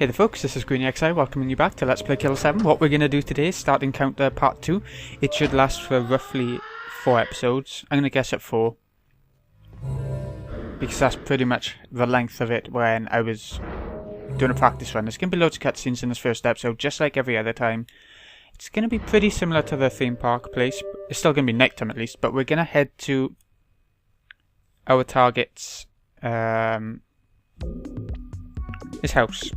Hey there folks, this is GreenXI welcoming you back to Let's Play Killer7. What we're going to do today is start Encounter Part 2. It should last for roughly 4 episodes. I'm going to guess at 4. Because that's pretty much the length of it when I was doing a practice run. There's going to be loads of cutscenes in this first episode, just like every other time. It's going to be pretty similar to the theme park place. It's still going to be nighttime at least, but we're going to head to our target's his house.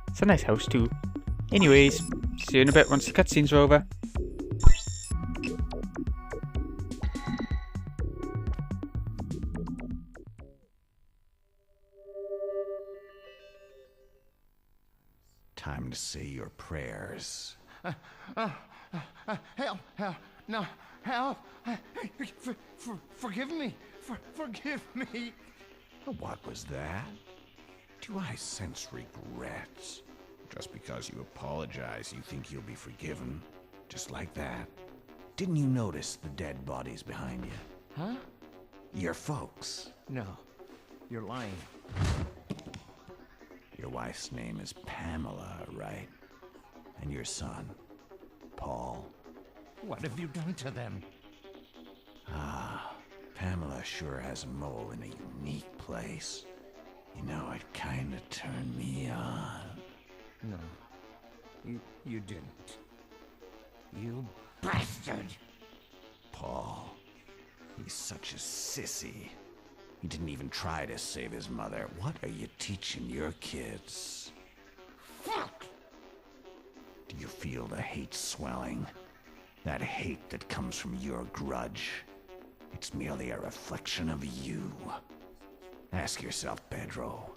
It's a nice house too. Anyways, see you in a bit once the cutscenes are over. Time to say your prayers. Help! No, help! Forgive me! Forgive me! What was that? Do I sense regrets? Just because you apologize, you think you'll be forgiven? Just like that? Didn't you notice the dead bodies behind you? Huh? Your folks. No, you're lying. Your wife's name is Pamela, right? And your son, Paul. What have you done to them? Pamela sure has a mole in a unique place. You know, it kinda turned me on. No, you didn't. You bastard! Paul, he's such a sissy. He didn't even try to save his mother. What are you teaching your kids? Fuck! Do you feel the hate swelling? That hate that comes from your grudge. It's merely a reflection of you. Ask yourself, Pedro,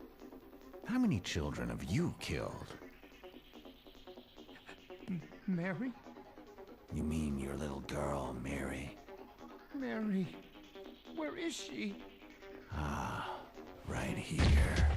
how many children have you killed? Mary? You mean your little girl, Mary? Mary, where is she? Right here.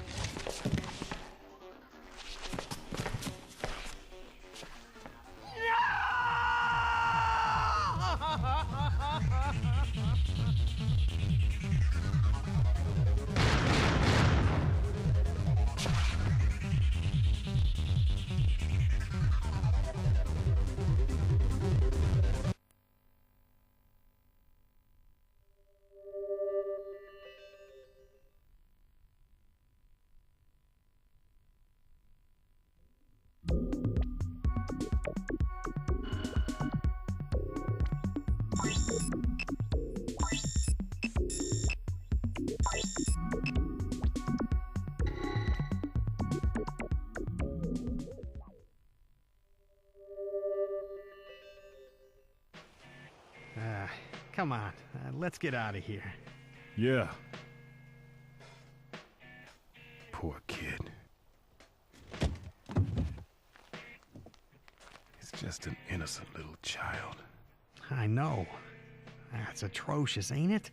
Come on, let's get out of here. Yeah. Poor kid. He's just an innocent little child. I know. That's atrocious, ain't it?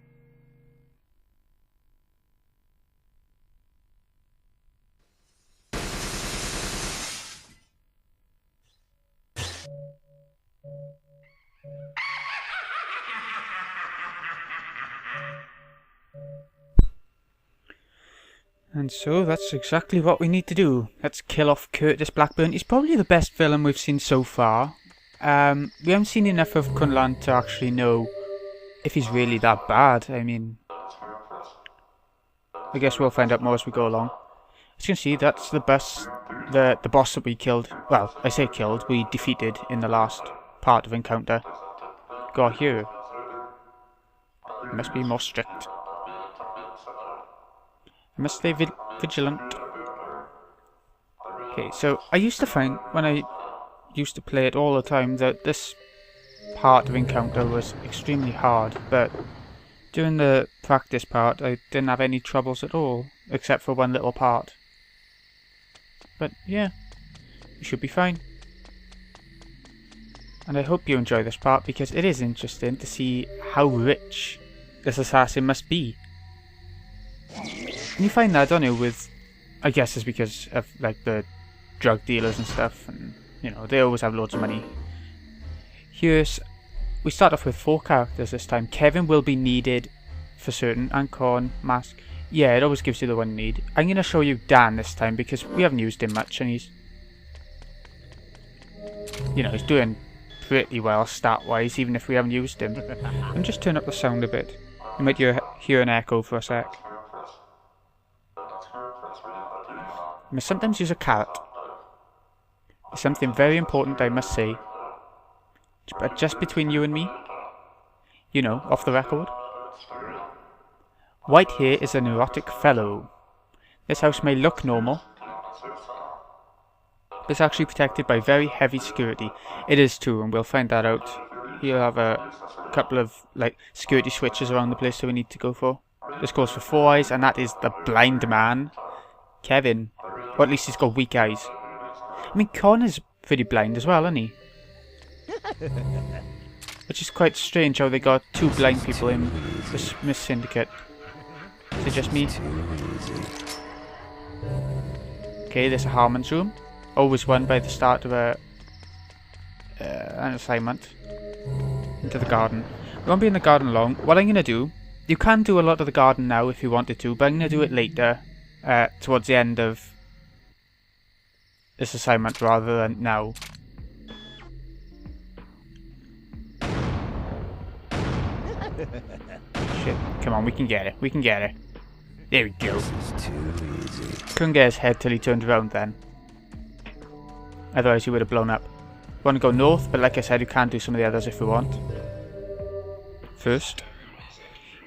And so that's exactly what we need to do. Let's kill off Curtis Blackburn. He's probably the best villain we've seen so far. We haven't seen enough of Kunlan to actually know if he's really that bad. I mean, I guess we'll find out more as we go along. As you can see, that's the boss that we killed. Well, I say killed, we defeated in the last part of Encounter. Got here. Must be more strict. I must stay vigilant. Okay, so I used to find, when I used to play it all the time, that this part of Encounter was extremely hard, but during the practice part I didn't have any troubles at all, except for one little part. But yeah, you should be fine. And I hope you enjoy this part, because it is interesting to see how rich this assassin must be. And you find that, don't you, with, I guess it's because of like the drug dealers and stuff, and you know, they always have loads of money. Here's, we start off with 4 characters this time. Kevin will be needed for certain, and Corn, Mask. Yeah, it always gives you the one you need. I'm going to show you Dan this time because we haven't used him much and he's... You know, he's doing pretty well stat-wise even if we haven't used him. Let me just turn up the sound a bit. You might hear an echo for a sec. I may sometimes use a carrot. It's something very important I must say. But just between you and me, you know, off the record. White here is a neurotic fellow. This house may look normal, but it's actually protected by very heavy security. It is too, and we'll find that out. He'll have a couple of like security switches around the place that we need to go for. This goes for 4 eyes, and that is the blind man, Kevin. Or at least he's got weak eyes. I mean, Con is pretty blind as well, isn't he? Which is quite strange how they got 2 blind people in the Smith Syndicate. Is it just me? Okay, there's a Harmon's room. Always one by the start of an assignment. Into the garden. We won't be in the garden long. What I'm going to do, you can do a lot of the garden now if you wanted to, but I'm going to do it later, towards the end of this assignment rather than now. Shit, come on, we can get it, we can get it. There we go. Couldn't get his head till he turned around then. Otherwise he would have blown up. Want to go north, but like I said, you can do some of the others if you want. First,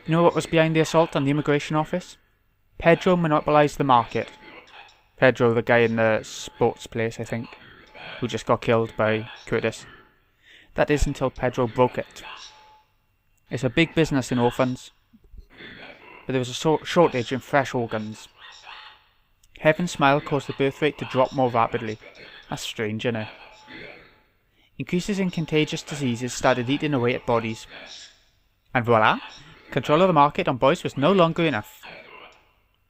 you know what was behind the assault on the immigration office? Pedro monopolised the market. Pedro, the guy in the sports place, I think, who just got killed by Curtis. That is until Pedro broke it. It's a big business in orphans, but there was a shortage in fresh organs. Heaven's smile caused the birth rate to drop more rapidly. That's strange, isn't it? Increases in contagious diseases started eating away at bodies. And voila! Control of the market on boys was no longer enough.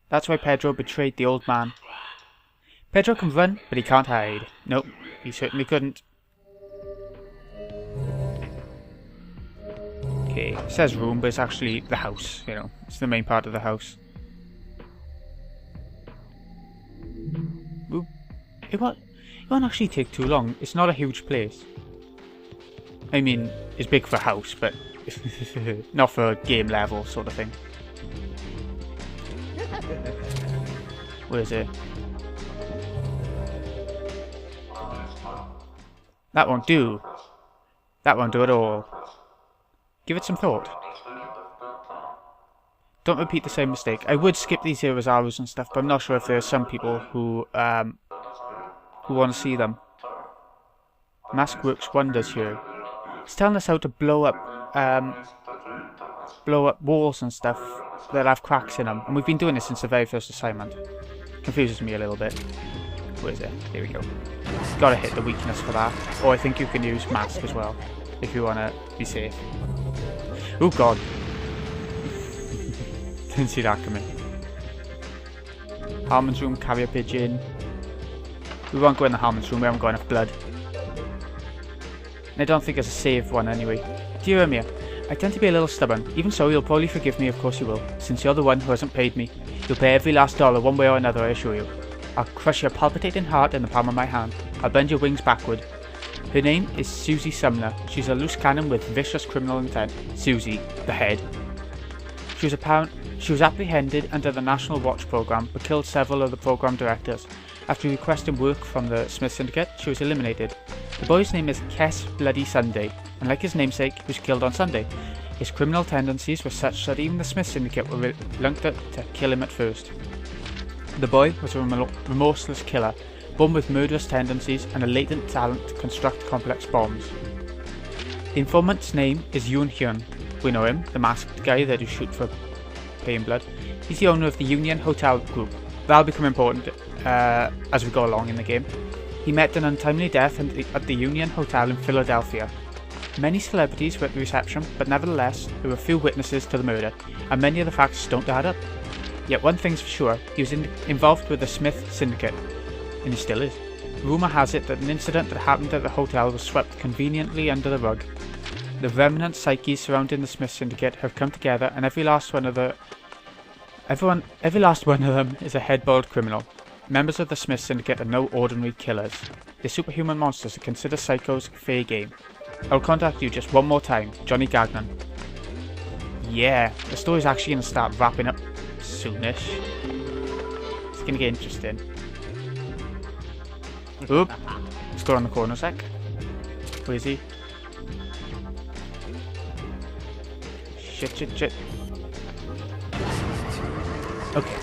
That's why Pedro betrayed the old man. Pedro can run, but he can't hide. Nope, he certainly couldn't. Okay, it says room, but it's actually the house, you know. It's the main part of the house. It won't actually take too long. It's not a huge place. I mean, it's big for a house, but not for a game level sort of thing. Where is it? That won't do. That won't do at all. Give it some thought. Don't repeat the same mistake. I would skip these heroes' arrows and stuff, but I'm not sure if there are some people who want to see them. Mask works wonders here. It's telling us how to blow up walls and stuff that have cracks in them, and we've been doing this since the very first assignment. Confuses me a little bit. Where is it? Here we go. Gotta hit the weakness for that. Or I think you can use mask as well, if you wanna be safe. Oh god. Didn't see that coming. Harmon's room, carrier pigeon. We won't go in the Harmon's room, we haven't got enough blood. And I don't think there's a save one anyway. Dear Emir, I tend to be a little stubborn. Even so, you'll probably forgive me, of course you will, since you're the one who hasn't paid me. You'll pay every last dollar one way or another, I assure you. I'll crush your palpitating heart in the palm of my hand. I'll bend your wings backward. Her name is Susie Sumner. She's a loose cannon with vicious criminal intent. Susie, the head. She was apprehended under the National Watch program, but killed several of the program directors. After requesting work from the Smith Syndicate, she was eliminated. The boy's name is Kes Bloody Sunday, and like his namesake, he was killed on Sunday. His criminal tendencies were such that even the Smith Syndicate were reluctant to kill him at first. The boy was a remorseless killer, born with murderous tendencies and a latent talent to construct complex bombs. The informant's name is Yoon Hyun. We know him, the masked guy that you shoot for paying blood. He's the owner of the Union Hotel Group. That'll become important as we go along in the game. He met an untimely death at the Union Hotel in Philadelphia. Many celebrities were at the reception, but nevertheless, there were few witnesses to the murder, and many of the facts don't add up. Yet one thing's for sure, he was involved with the Smith Syndicate, and he still is. Rumour has it that an incident that happened at the hotel was swept conveniently under the rug. The remnant psyches surrounding the Smith Syndicate have come together, and every last one of the Every last one of them is a head-boiled criminal. Members of the Smith Syndicate are no ordinary killers. They're superhuman monsters that consider psychos fair game. I'll contact you just one more time, Johnny Gagnon. Yeah, the story's actually going to start wrapping up soonish. It's going to get interesting. Oop. Let's go around the corner a sec. Where is he? Shit. Okay.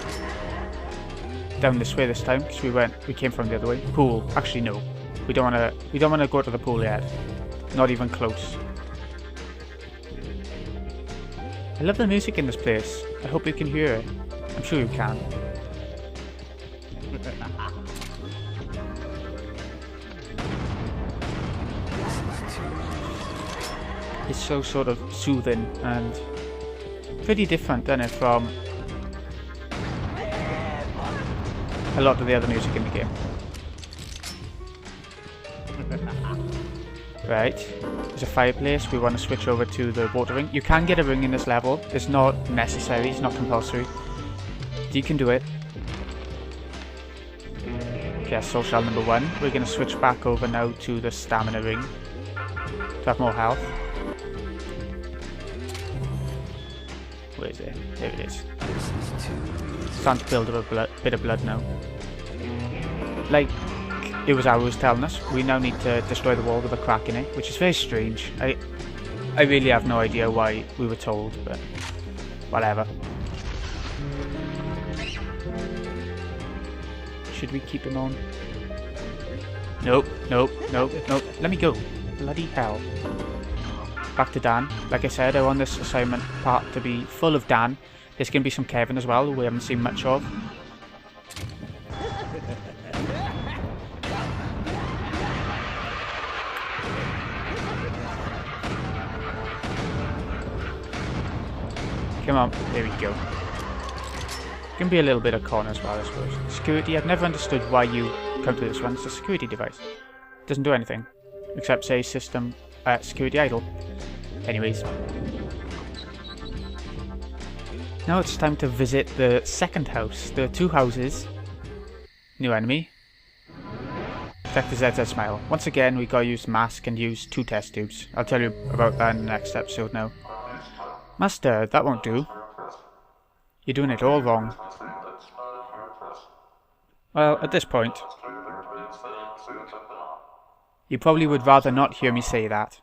Down this way this time, because we came from the other way. Pool. Actually no. We don't wanna go to the pool yet. Not even close. I love the music in this place. I hope you can hear it. I'm sure you can. It's so sort of soothing and pretty different, isn't it, from a lot of the other music in the game. Right, there's a fireplace. We want to switch over to the water ring. You can get a ring in this level. It's not necessary, it's not compulsory. You can do it. Okay, social number 1. We're going to switch back over now to the stamina ring to have more health. Where is it? There it is. Starting to build up a bit of blood now. Like it was Arrows telling us, we now need to destroy the wall with a crack in it, which is very strange. I really have no idea why we were told, but whatever. Should we keep him on? Nope. Let me go. Bloody hell. Back to Dan. Like I said, I want this assignment part to be full of Dan. There's going to be some Kevin as well, who we haven't seen much of. Come on, there we go. Can be a little bit of con as well, I suppose. Security, I've never understood why you come to this one. It's a security device. Doesn't do anything. Except say system security idle. Anyways. Now it's time to visit the second house. There are 2 houses. New enemy. Check the ZZ smile. Once again, we gotta use mask and use 2 test tubes. I'll tell you about that in the next episode now. Master, that won't do. You're doing it all wrong. Well, at this point, you probably would rather not hear me say that.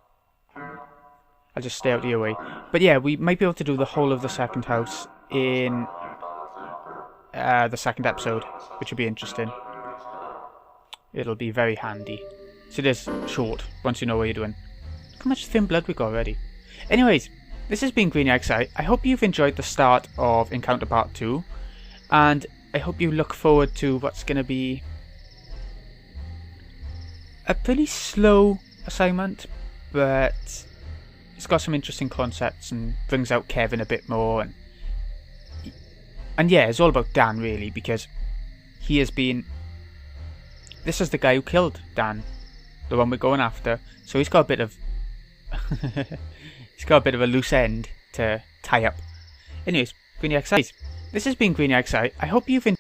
I'll just stay out of your way. But yeah, we might be able to do the whole of the second house in the second episode, which will be interesting. It'll be very handy. So it is short, once you know what you're doing. Look how much thin blood we got already. Anyways, this has been Greeny XI. I hope you've enjoyed the start of Encounter Part 2. And I hope you look forward to what's going to be a pretty slow assignment, but it's got some interesting concepts and brings out Kevin a bit more. And yeah, it's all about Dan really, because he has been... This is the guy who killed Dan, the one we're going after. So he's got a bit of... he's got a bit of a loose end to tie up. Anyways, Greeny XI. This has been Greeny XI. I hope you've enjoyed